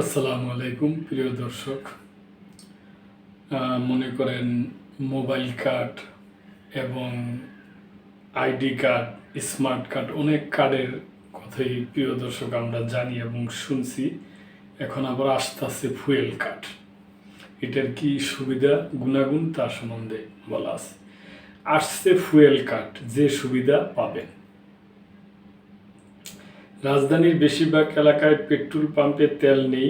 আসসালামু আলাইকুম প্রিয় দর্শক। মনে করেন মোবাইল কার্ড এবং আইডি কার্ড, স্মার্ট কার্ড, অনেক কার্ডের কথাই প্রিয় দর্শক আমরা জানি এবং শুনছি। এখন আবার আসতেছে ফুয়েল কার্ড। এটার কি সুবিধা গুণাগুণ তার সম্বন্ধে বলা আছে। আসছে ফুয়েল কার্ড, যে সুবিধা পাবেন। রাজধানীর বেশিরভাগ এলাকায় পেট্রোল পাম্পে তেল নেই,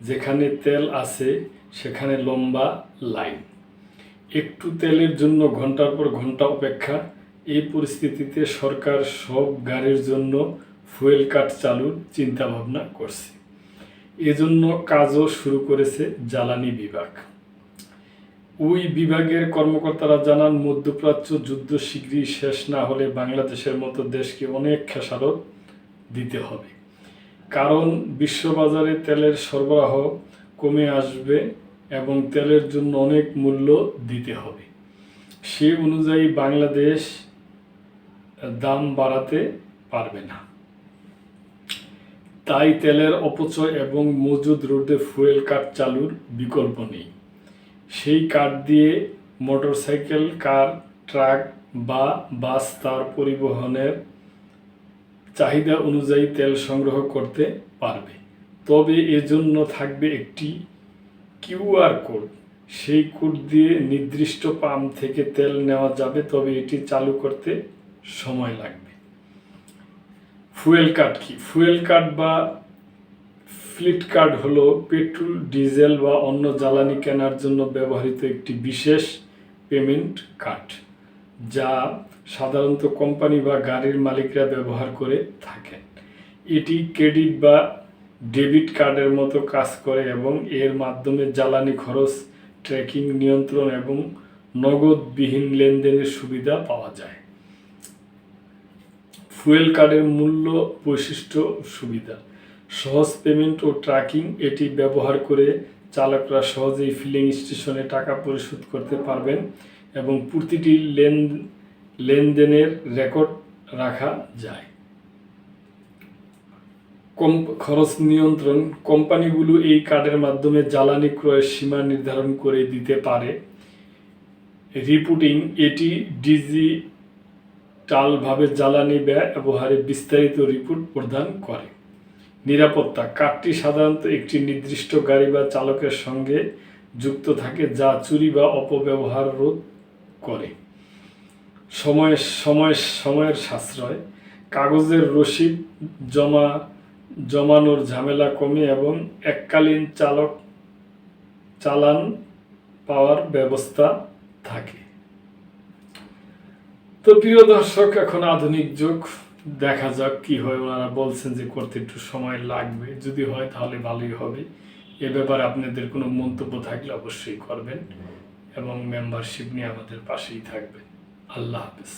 যেখানে তেল আছে সেখানে লম্বা লাইন, একটু তেলের জন্য ঘন্টার পর ঘন্টা অপেক্ষা। এই পরিস্থিতিতে সরকার সব গাড়ির জন্য ফুয়েল কার্ড চালুর চিন্তাভাবনা করছে। এজন্য কাজও শুরু করেছে জ্বালানি বিভাগ। ওই বিভাগের কর্মকর্তারা জানান, মধ্যপ্রাচ্য যুদ্ধ শীঘ্রই শেষ না হলে বাংলাদেশের মতো দেশকে অনেক খেসারত দিতে হবে, কারণ বিশ্ববাজারে তেলের সরবরাহ কমে আসবে এবং তেলের জন্য অনেক মূল্য দিতে হবে। সে অনুযায়ী বাংলাদেশ দাম বাড়াতে পারবে না। তাই তেলের অপচয় এবং মজুদ রোধে ফুয়েল কার্ড চালুর বিকল্প নেই। সেই কার্ড দিয়ে মোটরসাইকেল, কার, ট্রাক বা বাস তার পরিবহনের চাহিদা অনুযায়ী তেল সংগ্রহ করতে পারবে। তবে এজন্য থাকবে একটি কিউআর কোড। সেই কোড দিয়ে নির্দিষ্ট পাম্প থেকে তেল নেওয়া যাবে, তবে এটি চালু করতে সময় লাগবে। ফুয়েল কার্ড কি? ফুয়েল কার্ড বা ফ্লিট কার্ড হলো পেট্রোল, ডিজেল বা অন্য জ্বালানি কেনার জন্য ব্যবহৃত একটি বিশেষ পেমেন্ট কার্ড, যা সাধারণত কোম্পানি বা গাড়ির মালিকরা ব্যবহার করে থাকেন। এটি ক্রেডিট বা ডেবিট কার্ডের মতো কাজ করে এবং এর মাধ্যমে জ্বালানি খরচ ট্র্যাকিং, নিয়ন্ত্রণ এবং নগদবিহীন লেনদেনের সুবিধা পাওয়া যায়। ফুয়েল কার্ডের মূল্য, বৈশিষ্ট্য, সুবিধা: সহজ পেমেন্ট ও ট্র্যাকিং। এটি ব্যবহার করে চালকরা সহজেই ফিলিং স্টেশনে টাকা পরিশোধ করতে পারবেন এবং প্রতিটি লেনদেনের রেকর্ড রাখা যায়। খরচ নিয়ন্ত্রণ: কোম্পানিগুলো এই কার্ডের মাধ্যমে জ্বালানি ক্রয়ের সীমা নির্ধারণ করে দিতে পারে। রিপোর্টিং: এটি ডিজিটালভাবে জ্বালানি ব্যয় ব্যবহারে বিস্তারিত রিপোর্ট প্রদান করে। নিরাপত্তা: কার্ডটি সাধারণত একটি নির্দিষ্ট গাড়ি বা চালকের সঙ্গে যুক্ত থাকে, যা চুরি বা অপব্যবহার রোধ করে। সময়ের সাশ্রয়: কাগজের রসিদ জমানোর ঝামেলা কমে এবং এককালীন চালান পাওয়ার ব্যবস্থা থাকে। তো প্রিয় দর্শক, এখন আধুনিক যুগ, দেখা যাক কি হয়। ওনারা বলছেন যে করতে একটু সময় লাগবে, যদি হয় তাহলে ভালোই হবে। এ ব্যাপারে আপনাদের কোনো মন্তব্য থাকলে অবশ্যই করবেন এবং মেম্বারশিপ নিয়ে আমাদের পাশেই থাকবেন। আল্লাহ হাফেজ।